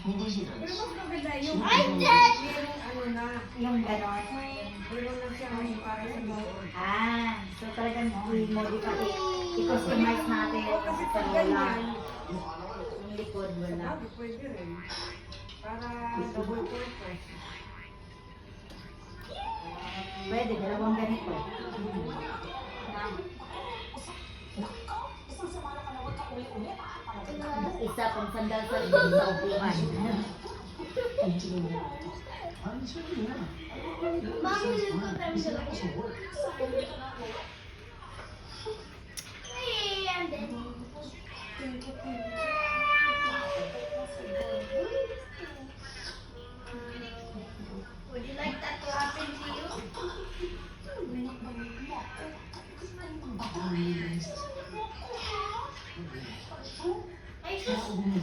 Pero mas maganda yung merong ano na, Yung gano'n. meron na siya para sa buhok. So talagang i-modify, i-customize natin Kasi sa pag wala. ganyan, Yung likod wala. sabi pwede rin. Para double purpose. Pwede, dalawang ganito. Isa pang sandal sa upuan. Would you like that to happen to you? Ay, sus!